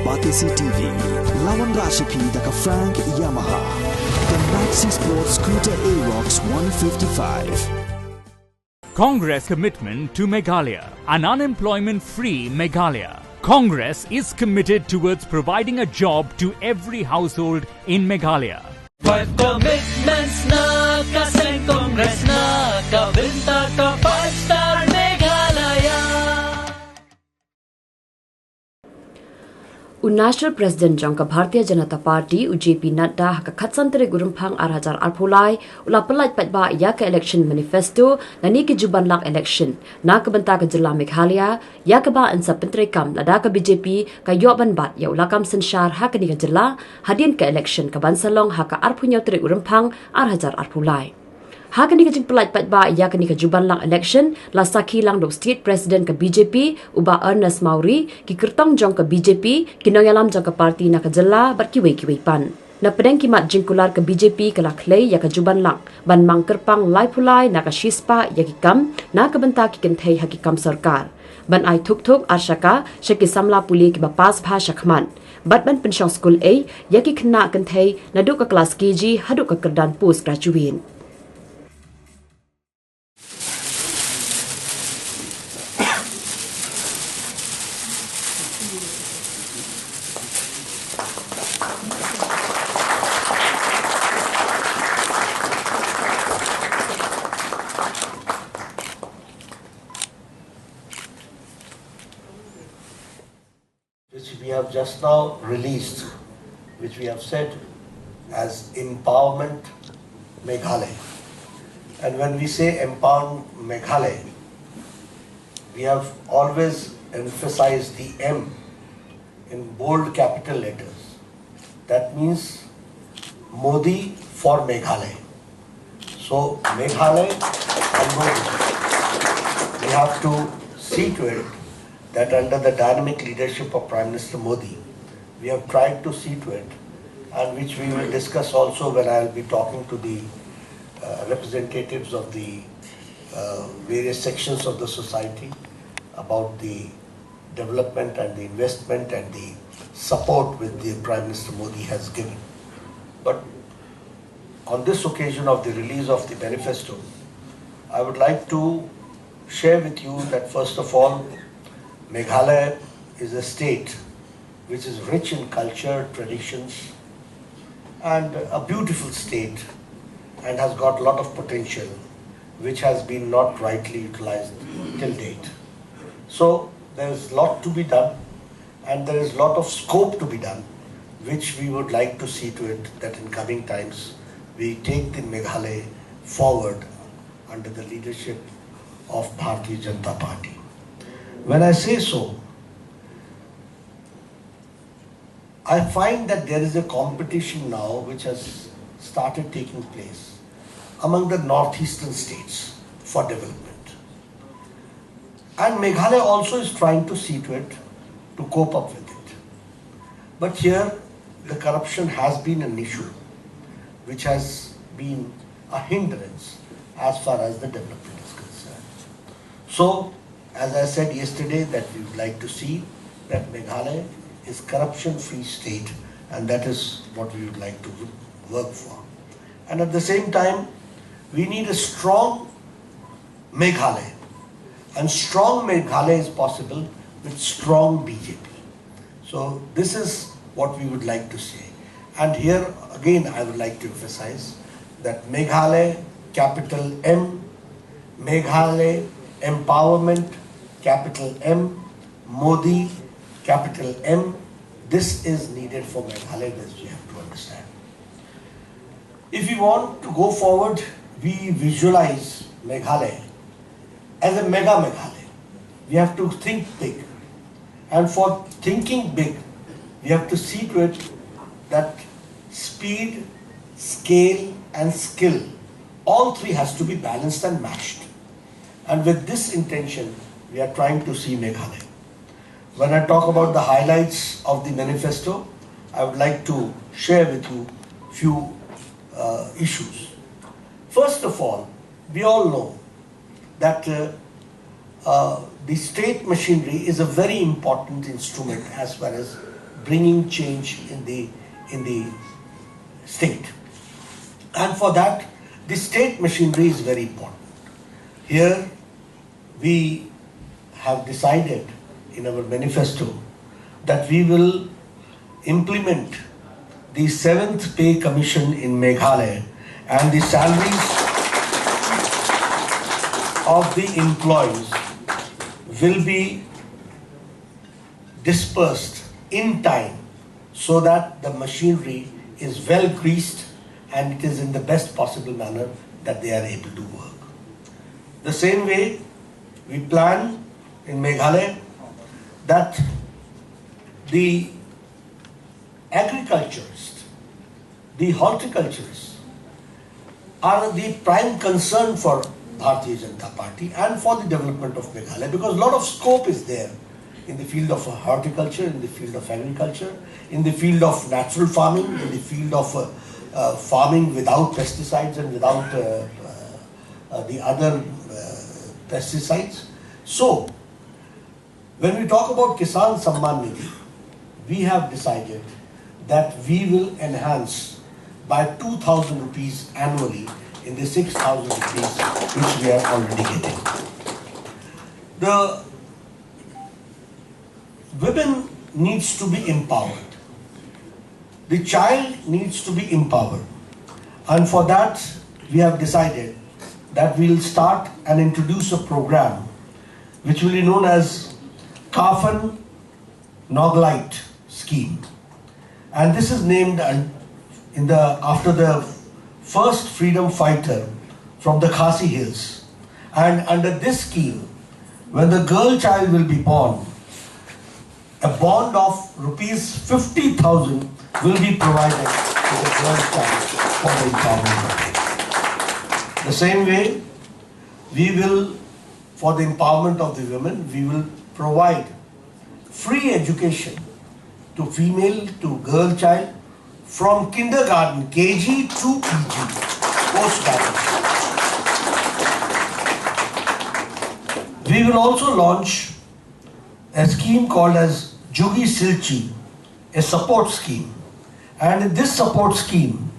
Batisi TV, Lawan Rashipi Daka Frank Yamaha, the Maxi Sports Scooter Arox 155. Congress commitment to Meghalaya, an unemployment-free Meghalaya. Congress is committed towards providing a job to every household in Meghalaya. 5 commitments na kasing Congress na kabinta ka 5-star Meghalaya. National President Jangka Bharatiya Janata Party UJP Naduh ka khatsantere gurumphang 2008 ula palait patba ya ka election manifesto nani ki Jubanlak election na ka banta ka jilla Meghalaya ya ka ba ansa pentrekam lada ka BJP ka yoban bat ya ula kam sanshar ha ka ni ka jilla hadin ka election ka bansalong ha ka arpunyaw tere gurumphang 2008 Hakani ka jingpalat patba iya kani ka Jubanlak election la saki lang dok state president ka BJP uba Ernest Mauri ki kertong jong ka BJP kinongalam jong ka parti na ka jalla bat kiwei pan na pedeng kimat jingkular ka BJP ka Khlei ya ka Jubanlak ban mang kerpang lai pulai na ka shispa ya ki kam na ka benta ki Kynthei hakikam sarkar ban ai thuk arshaka shaki samla puli ki bapas bha shakman bat ban Pynshong Skul ya ki khna Kynthei Naduh ka class KG Haduh ka kerdan post graduate. Which we have just now released, which we have said as Empowerment Meghalaya. And when we say Empower Meghalaya, we have always emphasized the M in bold capital letters. That means Modi for Meghalaya. So Meghalaya and Modi. We have to see to it that under the dynamic leadership of Prime Minister Modi, we have tried to see to it, and which we will discuss also when I will be talking to the representatives of the various sections of the society about the development and the investment and the support which the Prime Minister Modi has given. But on this occasion of the release of the manifesto, I would like to share with you that first of all, Meghalaya is a state which is rich in culture, traditions, and a beautiful state, and has got a lot of potential which has been not rightly utilized till date. So there is a lot to be done, and there is a lot of scope to be done, which we would like to see to it that in coming times we take the Meghalaya forward under the leadership of Bharatiya Janata Party. When I say so, I find that there is a competition now which has started taking place among the northeastern states for development. And Meghalaya also is trying to see to it to cope up with it. But here the corruption has been an issue which has been a hindrance as far as the development is concerned. So, as I said yesterday, that we would like to see that Meghalaya is corruption-free state, and that is what we would like to work for. And at the same time, we need a strong Meghalaya, and strong Meghalaya is possible with strong BJP. So this is what we would like to say. And here again I would like to emphasize that Meghalaya, capital M, Meghalaya empowerment, capital M, Modi, capital M. This is needed for Meghalaya, as we have to understand. If we want to go forward, we visualize Meghalaya as a mega Meghalaya. We have to think big. And for thinking big, we have to see to it that speed, scale and skill, all three has to be balanced and matched. And with this intention, we are trying to see Meghalaya. When I talk about the highlights of the manifesto, I would like to share with you few issues. First of all, we all know that the state machinery is a very important instrument as far as bringing change in the state. And for that, the state machinery is very important. Here, we have decided in our manifesto that we will implement the 7th Pay Commission in Meghalaya, and the salaries of the employees will be dispersed in time so that the machinery is well greased and it is in the best possible manner that they are able to work. The same way, we plan in Meghalaya that the agriculturists, the horticulturists are the prime concern for Bharatiya Janata Party and for the development of Meghalaya, because a lot of scope is there in the field of horticulture, in the field of agriculture, in the field of natural farming, in the field of farming without pesticides and without the other pesticides. So, when we talk about Kisan Samman Nidhi, we have decided that we will enhance by 2,000 rupees annually in the 6,000 rupees which we are already getting. The women needs to be empowered. The child needs to be empowered. And for that, we have decided that we will start and introduce a program which will be known as Kafan Noglite scheme. And this is named after the first freedom fighter from the Khasi Hills. And under this scheme, when the girl child will be born, a bond of rupees 50,000 will be provided to the girl child for the empowerment of it. The same way, we will, for the empowerment of the women, we will provide free education to female, to girl child, from kindergarten, KG to PG, post-graduate. We will also launch a scheme called as Jugi Silchi, a support scheme. And in this support scheme,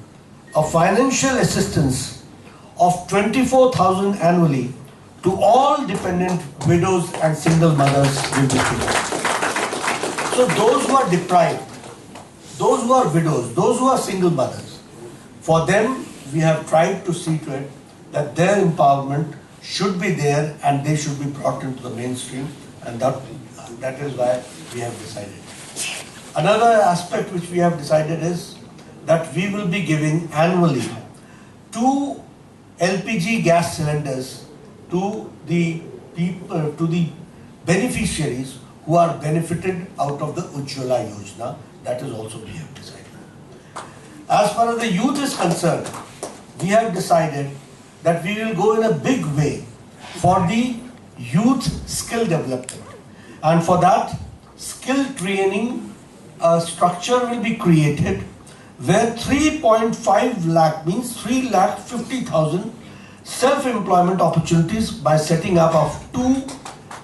a financial assistance of 24,000 annually to all dependent widows and single mothers will be given. So those who are deprived, those who are widows, those who are single mothers, for them we have tried to see to it that their empowerment should be there and they should be brought into the mainstream, and that is why we have decided. Another aspect which we have decided is that we will be giving annually 2 LPG gas cylinders to the people, to the beneficiaries who are benefited out of the Ujjwala Yojana. That is also we have decided. As far as the youth is concerned, we have decided that we will go in a big way for the youth skill development. And for that, skill training structure will be created where 3.5 lakh means 3,50,000 self-employment opportunities by setting up of 2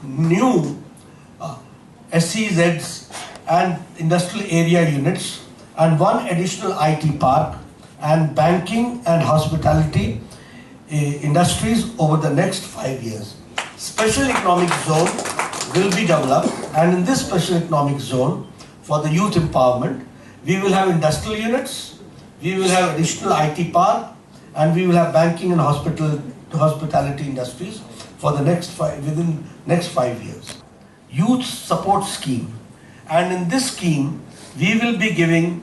new SEZs and industrial area units and 1 additional IT park and banking and hospitality industries over the next 5 years. Special economic zone will be developed, and in this special economic zone for the youth empowerment, we will have industrial units, we will have additional IT park, and we will have banking and hospitality industries for the within next 5 years. Youth support scheme, and in this scheme we will be giving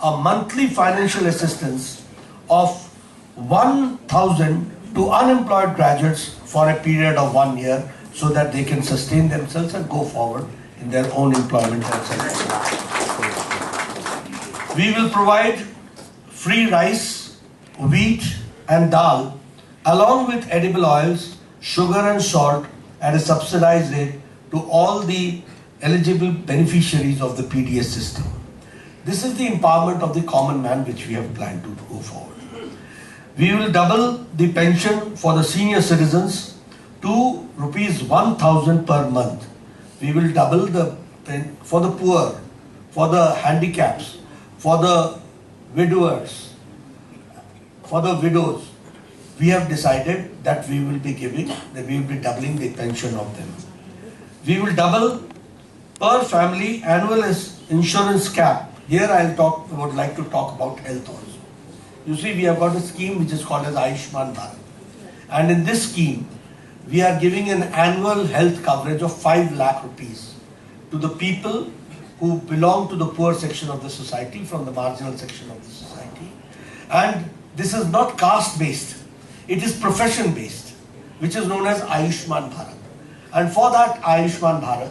a monthly financial assistance of 1,000 to unemployed graduates for a period of 1 year so that they can sustain themselves and go forward in their own employment and self-employment. We will provide free rice, wheat and dal along with edible oils, sugar and salt at a subsidized rate to all the eligible beneficiaries of the PDS system. This is the empowerment of the common man which we have planned to go forward. We will double the pension for the senior citizens to rupees 1,000 per month. We will double for the poor for the handicaps, for the widowers, for the widows, we have decided that we will be doubling the pension of them. We will double per family annual insurance cap. Here would like to talk about health also. You see, we have got a scheme which is called as Ayushman Bharat. And in this scheme, we are giving an annual health coverage of 5 lakh rupees to the people who belong to the poor section of the society, from the marginal section of the society. And this is not caste based, it is profession based, which is known as Ayushman Bharat. And for that Ayushman Bharat,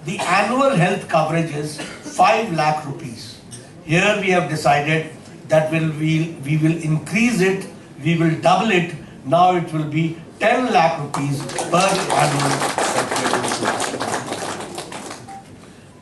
the annual health coverage is 5 lakh rupees. Here we have decided that we will increase it, we will double it. Now it will be 10 lakh rupees per annual.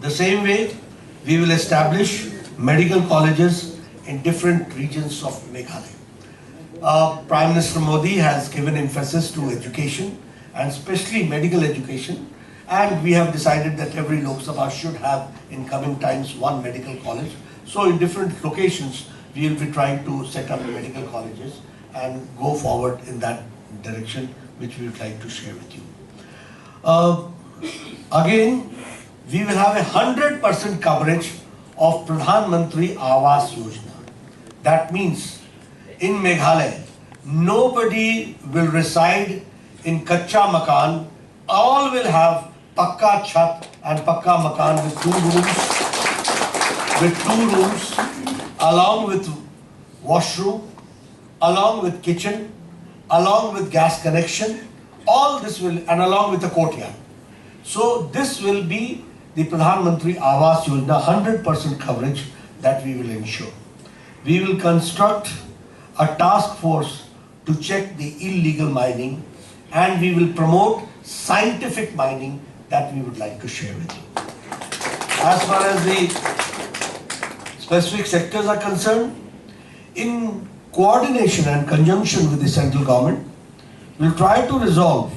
The same way, we will establish medical colleges in different regions of Meghalaya. Prime Minister Modi has given emphasis to education, and especially medical education, and we have decided that every Lok Sabha should have in coming times one medical college. So in different locations, we will be trying to set up medical colleges and go forward in that direction, which we would like to share with you. Again, we will have 100% coverage of Pradhan Mantri Awas Yojana. That means in Meghalaya, nobody will reside in Kacha Makan. All will have Pakka Chat and Pakka Makan with two rooms, along with washroom, along with kitchen, along with gas connection. All this will, and along with the courtyard. So this will be the Pradhan Mantri Awas Yojana 100% coverage that we will ensure. We will construct a task force to check the illegal mining, and we will promote scientific mining that we would like to share with you. As far as the specific sectors are concerned, in coordination and conjunction with the central government, we will try to resolve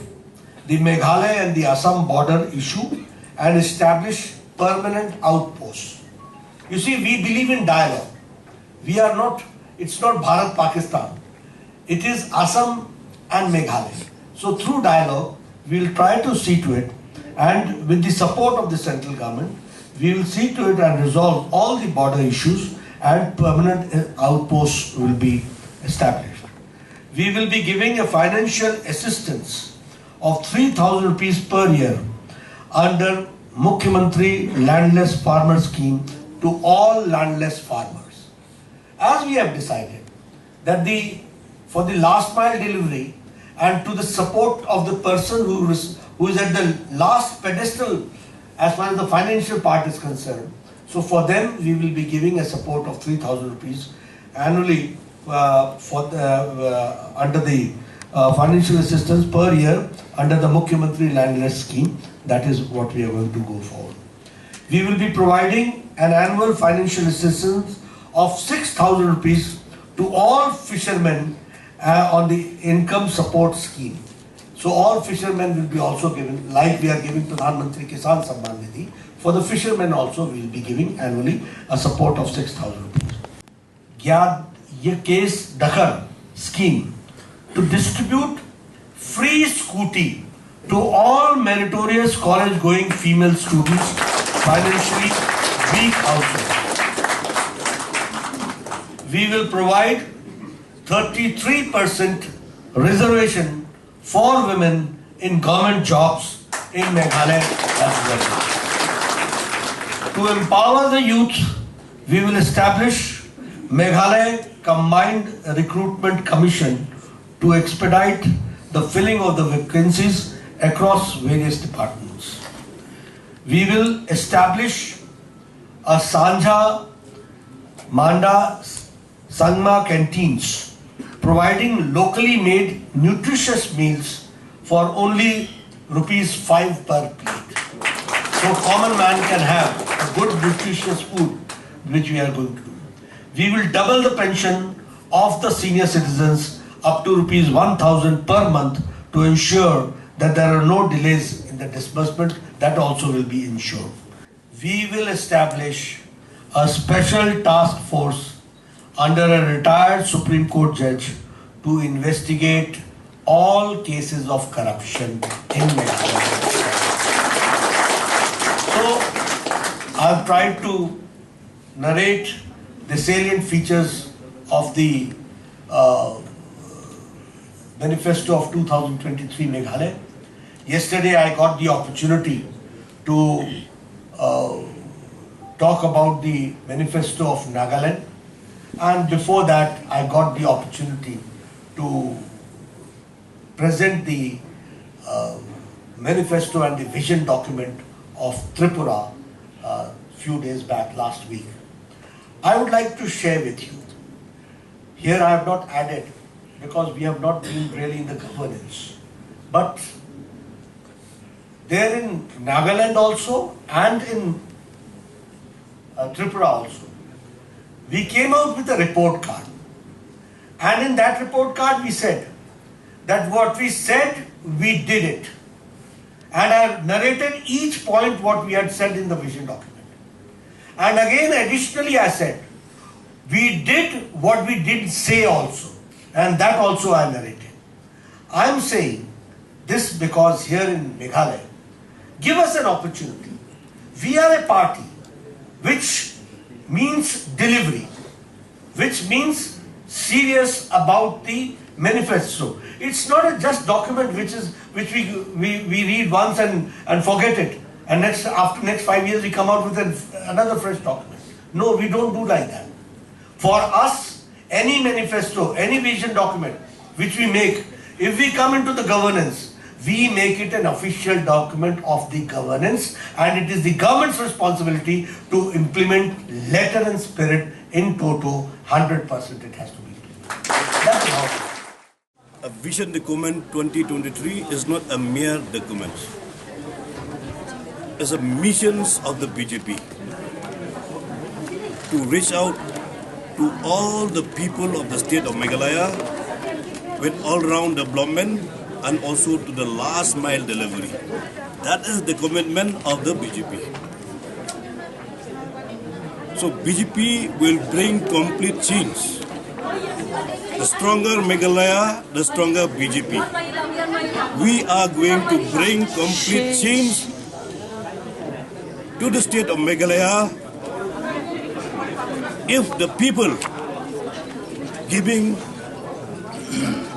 the Meghalaya and the Assam border issue and establish permanent outposts. You see, we believe in dialogue. We are not, it's not Bharat Pakistan. It is Assam and Meghalaya. So through dialogue, we will try to see to it, and with the support of the central government, we will see to it and resolve all the border issues, and permanent outposts will be established. We will be giving a financial assistance of 3,000 rupees per year under Mukhyamantri Landless Farmer Scheme to all landless farmers. As we have decided that for the last mile delivery and to the support of the person who is at the last pedestal as far as the financial part is concerned, so for them we will be giving a support of 3,000 rupees annually under the financial assistance per year under the Mukhyamantri Landless Scheme. That is what we are going to go forward. We will be providing an annual financial assistance of 6,000 rupees to all fishermen on the income support scheme. So all fishermen will be also given, like we are giving Pradhan Mantri Kisan Samman Nidhi, for the fishermen also we will be giving annually a support of 6,000 rupees. Gyad Ye Case Dakhar scheme to distribute free scooty to all meritorious college going female students, financially weak households. We will provide 33% reservation for women in government jobs in Meghalaya as well. To empower the youth, we will establish Meghalaya Combined Recruitment Commission to expedite the filling of the vacancies across various departments. We will establish a Sanja Manda Sangma canteens, providing locally made nutritious meals for only ₹5 per plate. So common man can have a good nutritious food, which we are going to do. We will double the pension of the senior citizens up to ₹1,000 per month to ensure that there are no delays in the disbursement. That also will be ensured. We will establish a special task force under a retired Supreme Court judge to investigate all cases of corruption in Meghalaya. So, I've tried to narrate the salient features of the manifesto of 2023 Meghalaya. Yesterday I got the opportunity to talk about the manifesto of Nagaland, and before that I got the opportunity to present the manifesto and the vision document of Tripura few days back, last week. I would like to share with you. Here I have not added because we have not been really in the governance. But there in Nagaland also and in Tripura also, we came out with a report card. And in that report card we said that what we said, we did it. And I narrated each point what we had said in the vision document. And again, additionally I said, we did what we did say also. And that also I narrated. I am saying this because here in Meghalaya, give us an opportunity. We are a party which means delivery, which means serious about the manifesto. It's not a just document which we read once and forget it. And after next 5 years we come out with another fresh document. No, we don't do like that. For us, any manifesto, any vision document which we make, if we come into the governance, we make it an official document of the governance, and it is the government's responsibility to implement letter and spirit in toto. 100% it has to be. That's how. A vision document 2023 is not a mere document. It's a mission of the BJP to reach out to all the people of the state of Meghalaya with all-round development and also to the last mile delivery. That is the commitment of the BJP. So BJP will bring complete change. The stronger Meghalaya, the stronger BJP. We are going to bring complete change to the state of Meghalaya if the people giving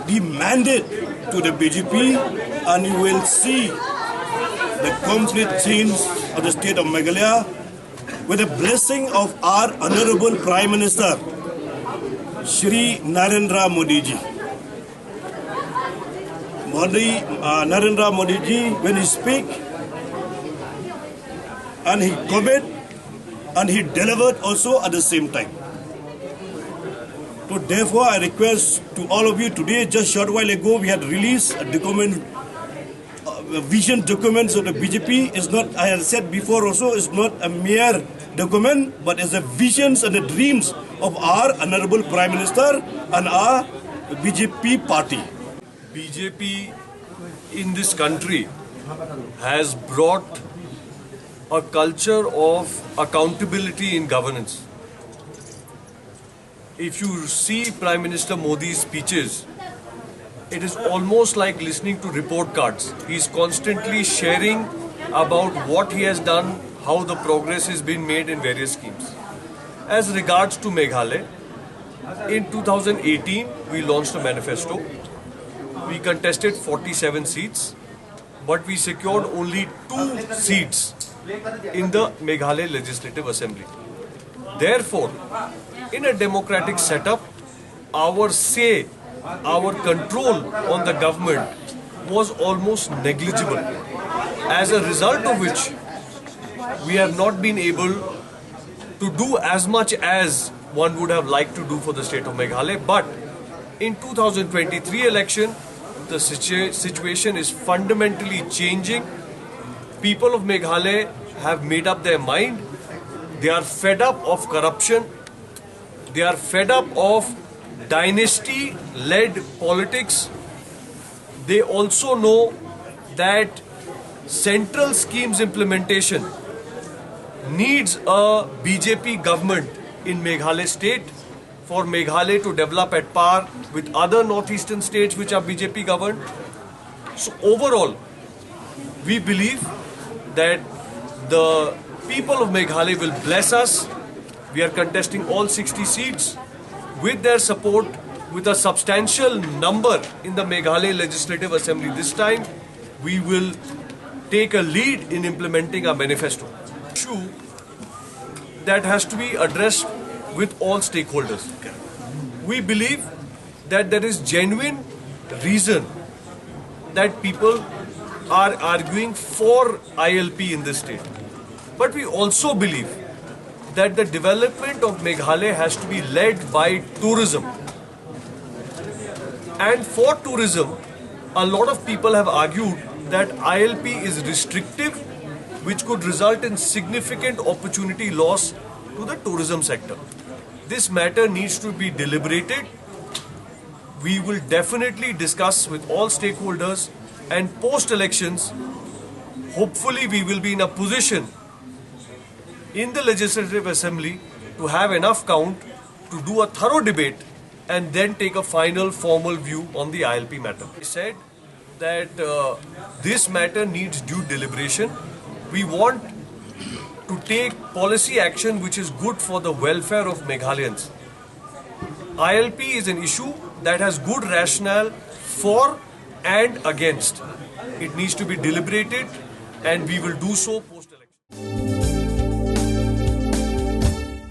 the mandate to the BJP, and you will see the complete change of the state of Meghalaya with the blessing of our Honorable Prime Minister, Shri Narendra Modi ji. Narendra Modi ji, when he speak and he commit and he delivered also at the same time. So therefore I request to all of you today, just short while ago we had released a document, vision documents of the BJP. Is not, I had said before also, is not a mere document, but is the visions and the dreams of our Honorable Prime Minister and our BJP party. BJP in this country has brought a culture of accountability in governance. If you see Prime Minister Modi's speeches, it is almost like listening to report cards. He is constantly sharing about what he has done, how the progress has been made in various schemes. As regards to Meghalaya, in 2018 we launched a manifesto. We contested 47 seats, but we secured only 2 seats in the Meghalaya Legislative Assembly. Therefore, in a democratic setup, our say, our control on the government was almost negligible. As a result of which, we have not been able to do as much as one would have liked to do for the state of Meghalaya. But in 2023 election, the situation is fundamentally changing. People of Meghalaya have made up their mind. They are fed up of corruption. They are fed up of dynasty-led politics. They also know that central schemes implementation needs a BJP government in Meghalaya state for Meghalaya to develop at par with other northeastern states which are BJP governed. So overall, we believe that the people of Meghalaya will bless us. We are contesting all 60 seats. With their support, with a substantial number in the Meghalaya Legislative Assembly this time, we will take a lead in implementing our manifesto. Issue that has to be addressed with all stakeholders. We believe that there is genuine reason that people are arguing for ILP in this state. But we also believe that the development of Meghalaya has to be led by tourism. And for tourism, a lot of people have argued that ILP is restrictive, which could result in significant opportunity loss to the tourism sector. This matter needs to be deliberated. We will definitely discuss with all stakeholders, and post-elections, hopefully we will be in a position in the Legislative Assembly to have enough count to do a thorough debate and then take a final formal view on the ILP matter. I said that this matter needs due deliberation. We want to take policy action which is good for the welfare of Meghalayans. ILP is an issue that has good rationale for and against. It needs to be deliberated, and we will do so.